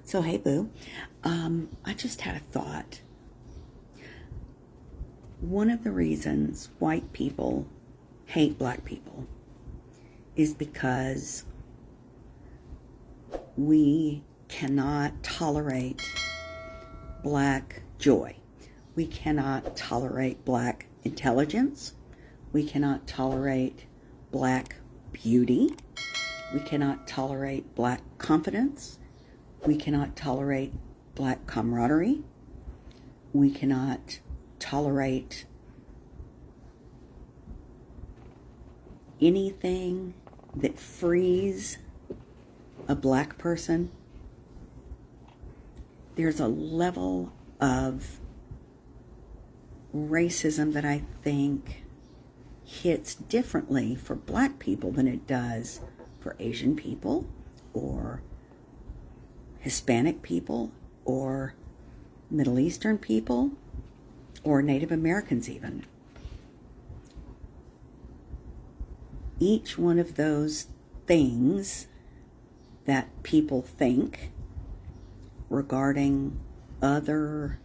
So, hey, Boo. I just had a thought. One of the reasons white people hate black people is because we cannot tolerate black joy. We cannot tolerate black intelligence. We cannot tolerate black beauty. We cannot tolerate black confidence. We cannot tolerate black camaraderie. We cannot tolerate anything that frees a black person. There's a level of racism that I think hits differently for black people than it does for Asian people or Hispanic people or Middle Eastern people or Native Americans even. Each one of those things that people think regarding other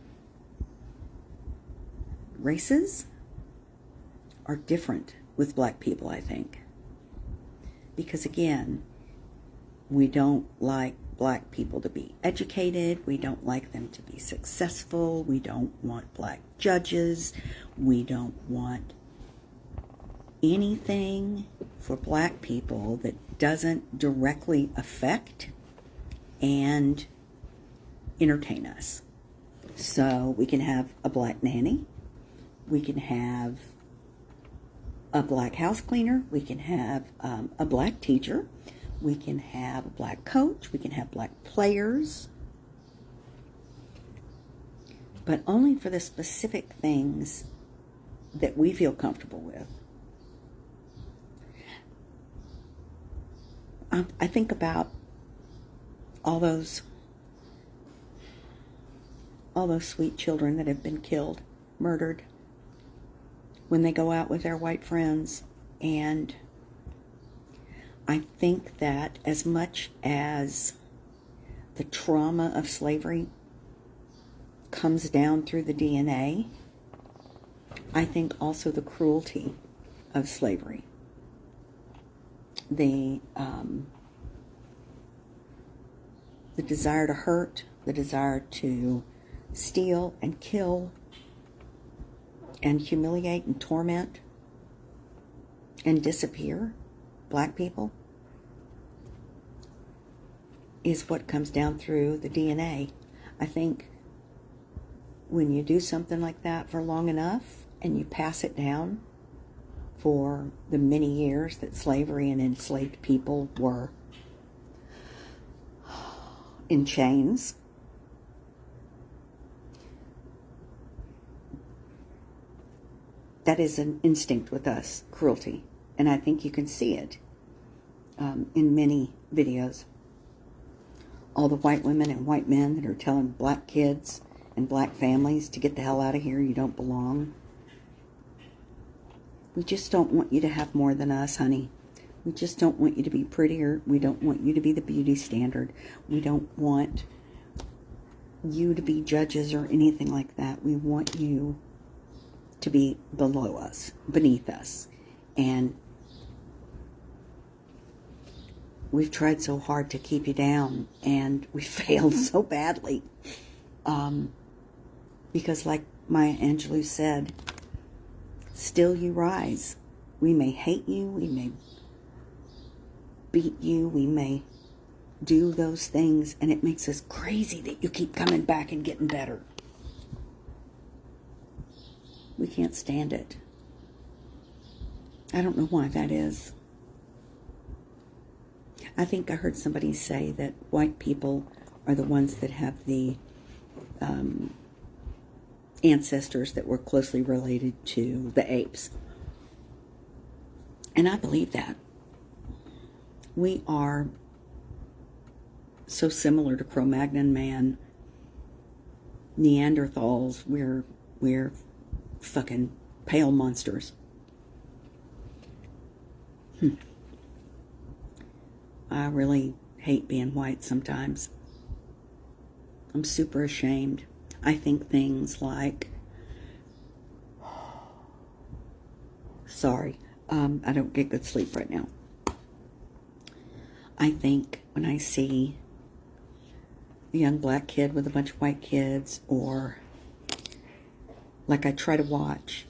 races are different with black people, I think. Because again, we don't like black people to be educated. We don't like them to be successful. We don't want black judges. We don't want anything for black people that doesn't directly affect and entertain us. So we can have a black nanny. We can have a black house cleaner. We can have a black teacher. We can have a black coach. We can have black players. But only for the specific things that we feel comfortable with. I think about all those sweet children that have been killed, murdered, when they go out with their white friends. And I think that as much as the trauma of slavery comes down through the DNA, I think also the cruelty of slavery, the desire to hurt, the desire to steal and kill and humiliate and torment and disappear black people is what comes down through the DNA. I think when you do something like that for long enough and you pass it down for the many years that slavery and enslaved people were in chains, that is an instinct with us, cruelty. And I think you can see it in many videos. All the white women and white men that are telling black kids and black families to get the hell out of here, you don't belong. We just don't want you to have more than us, honey. We just don't want you to be prettier. We don't want you to be the beauty standard. We don't want you to be judges or anything like that. We want you to be below us, beneath us. And we've tried so hard to keep you down, and we failed so badly. Because like Maya Angelou said, still you rise. We may hate you, we may beat you, we may do those things, and it makes us crazy that you keep coming back and getting better. We can't stand it. I don't know why that is. I think I heard somebody say that white people are the ones that have the ancestors that were closely related to the apes. And I believe that. We are so similar to Cro-Magnon man, Neanderthals. We're fucking pale monsters. I really hate being white sometimes. I'm super ashamed. I think things like, sorry, I don't get good sleep right now. I think when I see a young black kid with a bunch of white kids, or like I try to watch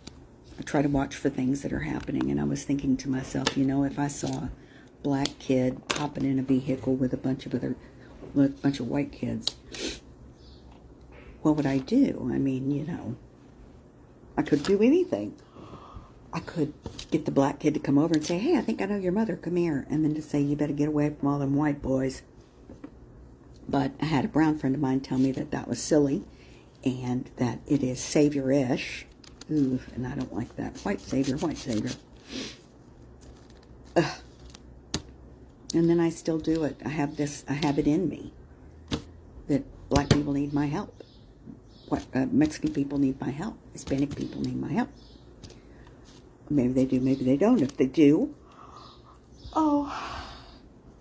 for things that are happening, and I was thinking to myself, you know, if I saw a black kid hopping in a vehicle with a bunch of white kids, what would I do? I mean, you know, I could do anything. I could get the black kid to come over and say, hey, I think I know your mother, come here. And then to say, you better get away from all them white boys. But I had a brown friend of mine tell me that that was silly and that it is savior-ish. Ooh, and I don't like that. White savior, white savior. Ugh. And then I still do it. I have it in me that black people need my help. Mexican people need my help. Hispanic people need my help. Maybe they do, maybe they don't. If they do, oh,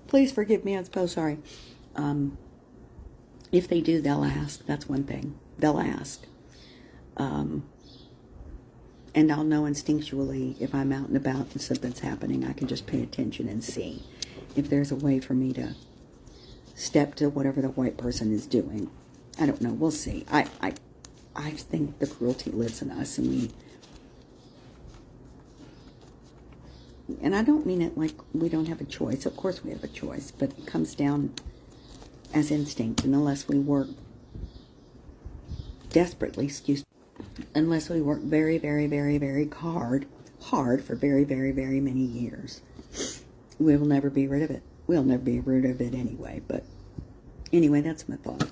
please forgive me. I'm so sorry. If they do, they'll ask. That's one thing. They'll ask. And I'll know instinctually if I'm out and about and something's happening. I can just pay attention and see if there's a way for me to step to whatever the white person is doing. I don't know. We'll see. I think the cruelty lives in us, and I don't mean it like we don't have a choice. Of course we have a choice, but it comes down as instinct, and unless we work desperately, unless we work very, very, very, very hard for very, very, very many years, we will never be rid of it. We'll never be rid of it anyway, but anyway, that's my thought.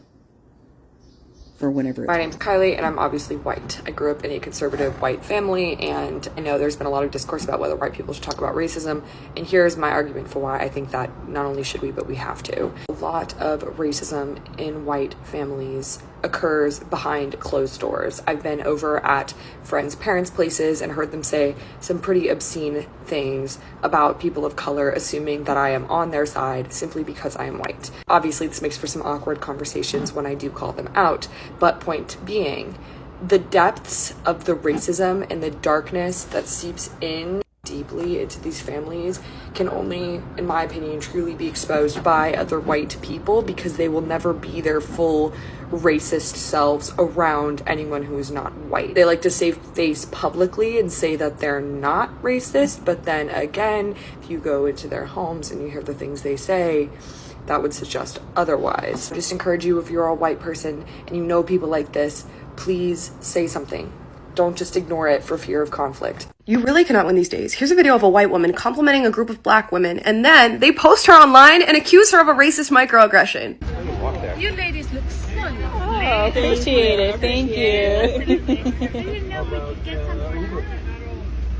For whatever. My name's Kylie, and I'm obviously white. I grew up in a conservative white family, and I know there's been a lot of discourse about whether white people should talk about racism, and here's my argument for why I think that not only should we, but we have to. A lot of racism in white families occurs behind closed doors. I've been over at friends' parents' places and heard them say some pretty obscene things about people of color, assuming that I am on their side simply because I am white. Obviously, this makes for some awkward conversations when I do call them out, but point being, the depths of the racism and the darkness that seeps in deeply into these families can only, in my opinion, truly be exposed by other white people, because they will never be their full racist selves around anyone who is not white. They like to save face publicly and say that they're not racist, but then again, if you go into their homes and you hear the things they say, that would suggest otherwise. I just encourage you, if you're a white person and you know people like this, please say something. Don't just ignore it for fear of conflict. You really cannot win these days. Here's a video of a white woman complimenting a group of black women, and then they post her online and accuse her of a racist microaggression. You ladies look so lovely. Oh, appreciate it. Thank you. I didn't know we could get some flowers.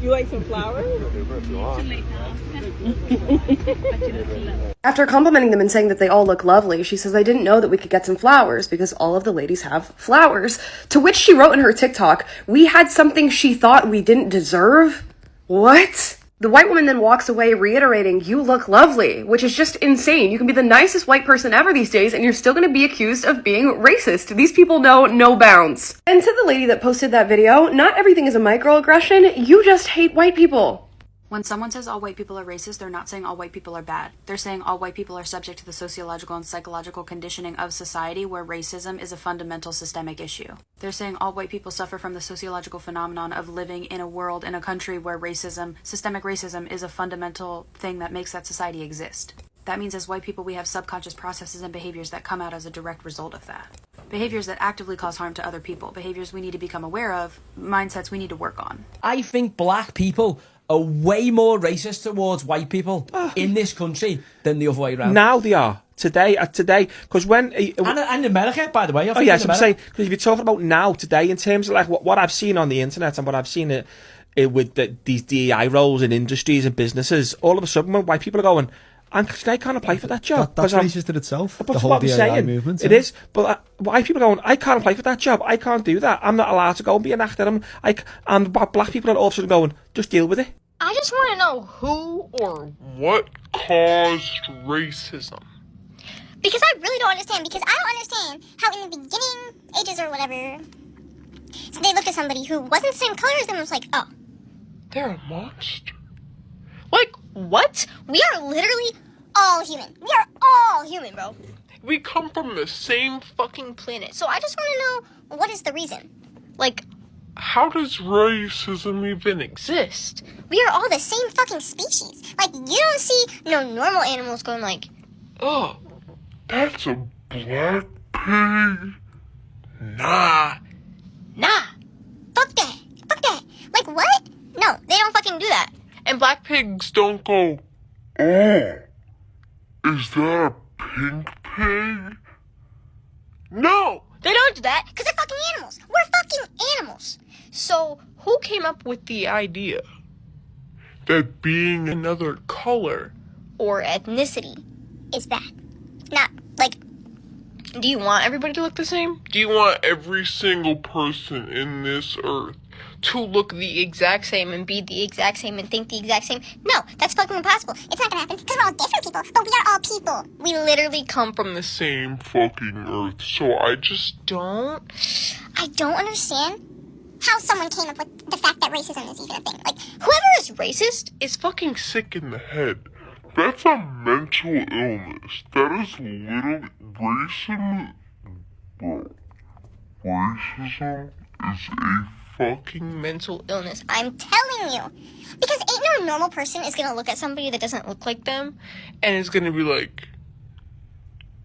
You like some flowers? Too late now. But you look lovely. After complimenting them and saying that they all look lovely, she says, I didn't know that we could get some flowers because all of the ladies have flowers. To which she wrote in her TikTok, we had something she thought we didn't deserve? What? The white woman then walks away reiterating, you look lovely, which is just insane. You can be the nicest white person ever these days and you're still going to be accused of being racist. These people know no bounds. And to the lady that posted that video, not everything is a microaggression. You just hate white people. When someone says all white people are racist, they're not saying all white people are bad. They're saying all white people are subject to the sociological and psychological conditioning of society where racism is a fundamental systemic issue. They're saying all white people suffer from the sociological phenomenon of living in a world, in a country where racism, systemic racism, is a fundamental thing that makes that society exist. That means as white people, we have subconscious processes and behaviors that come out as a direct result of that. Behaviors that actively cause harm to other people. Behaviors we need to become aware of. Mindsets we need to work on. I think black people are way more racist towards white people in this country than the other way around. Now they are. Today, because when... and America, by the way. Oh, yes, I'm saying, because if you're talking about now, today, in terms of like what I've seen on the internet and what I've seen with these DEI roles in industries and businesses, all of a sudden when white people are going, I can't apply for that job. That's racist in itself, the whole DEI movement. It is, but white people are going, I can't apply for that job, I can't do that, I'm not allowed to go and be an actor, and black people are all of a sudden going, just deal with it. I just want to know who or what caused racism. Because I really don't understand. Because I don't understand understand how in the beginning ages or whatever, they looked at somebody who wasn't the same color as them and was like, oh, They're a monster. Like, what? we are literally all human. We are all human, bro. We come from the same fucking planet. So I just want to know, what is the reason? Like, how does racism even exist? We are all the same fucking species. Like, you don't see no normal animals going like, Oh, that's a black pig. Nah. nah, fuck that, fuck that. Like, what? No, they don't fucking do that. And black pigs don't go, oh, is that a pink pig? No! They don't do that because they're fucking animals. We're fucking animals. So, who came up with the idea that being another color Or ethnicity is bad. Not, like, Do you want everybody to look the same? Do you want every single person in this earth to look the exact same and be the exact same and think the exact same? no, that's fucking impossible. It's not gonna happen because we're all different people, but we are all people. We literally come from the same fucking earth, so I just don't. I don't understand how someone came up with the fact that racism is even a thing. Like, Whoever is racist is fucking sick in the head. That's a mental illness. That is literally racism. Bro, racism is a fucking mental illness. I'm telling you. Because ain't no normal person is gonna look at somebody that doesn't look like them. And it's gonna be like,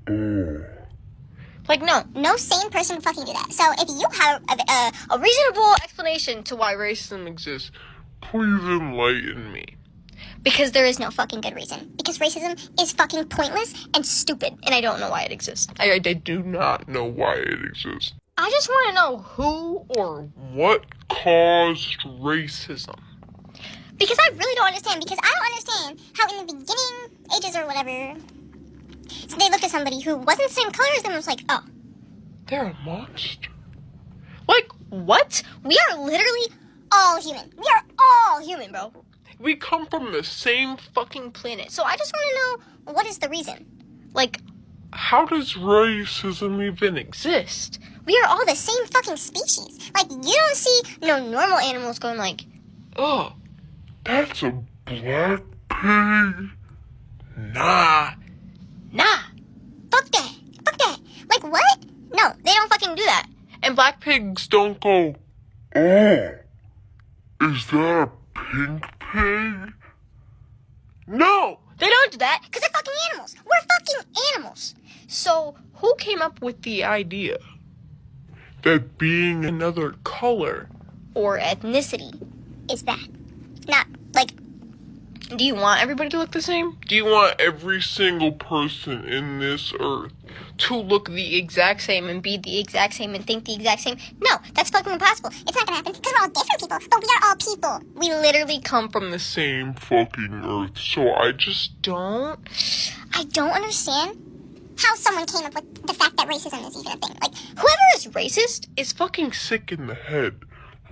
oh. Like, no sane person fucking do that. So if you have a reasonable explanation to why Racism exists, please enlighten me. because there is no fucking good reason. Because racism is fucking pointless and stupid, and I don't know why it exists. I do not know why it exists. I just want to know who or what caused racism. Because I really don't understand. Because I don't understand how in the beginning ages or whatever, they looked at somebody who wasn't the same color as them and was like, oh, They're a monster. Like, what? we are literally all human. We are all human, bro. We come from the same fucking planet. So I just want to know, what is the reason? Like, how does racism even exist? We are all the same fucking species. Like, you don't see no normal animals going like, Oh, that's a black pig. Nah. nah, fuck that, fuck that. Like, what? No, they don't fucking do that. And black pigs don't go, oh, is that a pink pig? No! They don't do that because they're fucking animals. We're fucking animals. So, who came up with the idea that being another color Or ethnicity is bad. Not, like, Do you want everybody to look the same? Do you want every single person in this earth to look the exact same and be the exact same and think the exact same? no, that's fucking impossible. It's not gonna happen because we're all different people, but we are all people. We literally come from the same fucking earth, so I just don't. I don't understand how someone came up with the fact that racism is even a thing. Like, whoever is Racist is fucking sick in the head.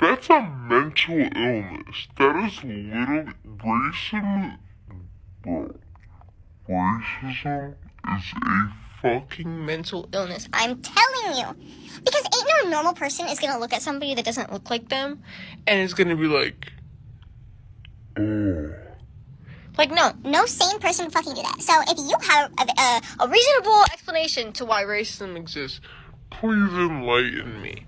That's a mental illness. That is literally racism. Bro, racism is a fucking mental illness. I'm telling you. Because ain't no normal person is gonna look at somebody that doesn't look like them. And it's gonna be like, oh. Like, no sane person fucking do that. So if you have a reasonable explanation to why Racism exists, please enlighten me.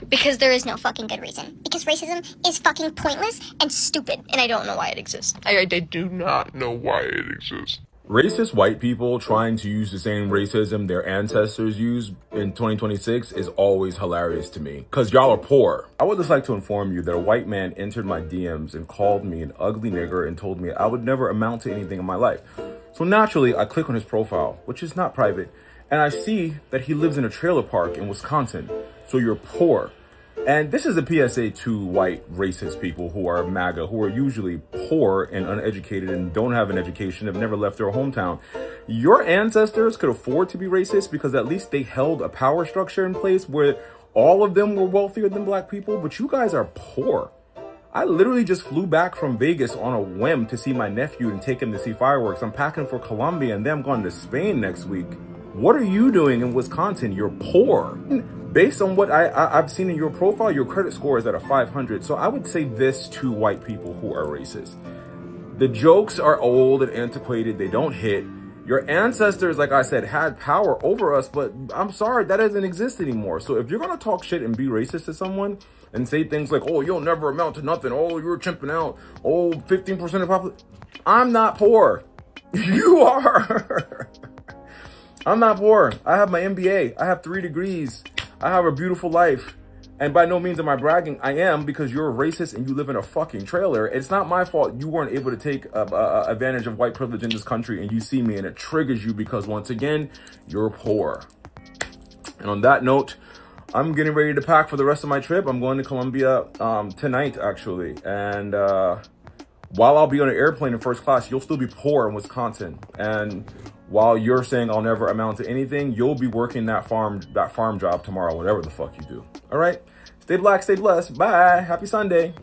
because there is no fucking good reason. Because racism is fucking pointless and stupid, and I don't know why it exists. I do not know why it exists. Racist white people trying to use the same racism their ancestors used in 2026 is always hilarious to me, because y'all are poor. I would just like to inform you that a white man entered my DMs and called me an ugly nigger and told me I would never amount to anything in my life. So naturally, I click on his profile, which is not private, and I see that he lives in a trailer park in Wisconsin. So you're poor. And this is a PSA to white racist people who are MAGA, who are usually poor and uneducated and don't have an education, have never left their hometown. Your ancestors could afford to be racist because at least they held a power structure in place where all of them were wealthier than black people, but you guys are poor. I literally just flew back from Vegas on a whim to see my nephew and take him to see fireworks. I'm packing for Colombia and then I'm going to Spain next week. What are you doing in Wisconsin? You're poor. Based on what I've seen in your profile, your credit score is at a 500. So I would say this to white people who are racist. The jokes are old and antiquated. They don't hit. Your ancestors, like I said, had power over us, but I'm sorry, that doesn't exist anymore. So if you're going to talk shit and be racist to someone and say things like, oh, you'll never amount to nothing. Oh, you're chimping out. Oh, 15% of the population. I'm not poor. You are. I'm not poor. I have my MBA. I have 3 degrees. I have a beautiful life. And by no means am I bragging. I am, because you're a racist and you live in a fucking trailer. It's not my fault you weren't able to take advantage of white privilege in this country, and you see me and it triggers you because, once again, you're poor. And on that note, I'm getting ready to pack for the rest of my trip. I'm going to Colombia tonight, actually. And while I'll be on an airplane in first class, you'll still be poor in Wisconsin. And while you're saying I'll never amount to anything, you'll be working that farm job tomorrow, whatever the fuck you do. All right? Stay black, stay blessed. Bye. Happy Sunday.